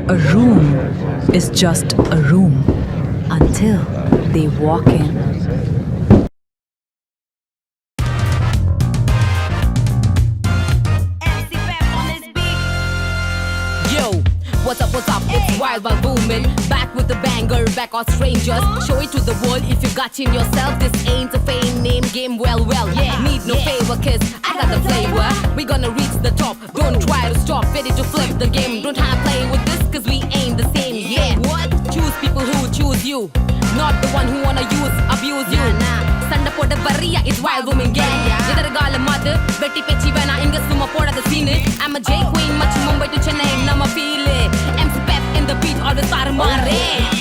A room is just a room until they walk in. Yo, what's up, it's Wild Wild Booming. Back with the banger, back on strangers. Show it to the world if you got in yourself. This ain't a fame name game, well, yeah. Need no favor, cause I got the flavor. We gonna reach the top, don't try to stop. Ready to flip the game, don't try to play with this, cause we ain't the same, yeah. What? Choose people who choose you, not the one who wanna abuse you. Sanda poda barriya, it's Wild Woman gang. Edargala mother, Betty Pechi vena, inga suma poda the scene. I'm a J Queen, much Mumbai to Chennai, nama feel it. MC Pep in the beat, all the star mare.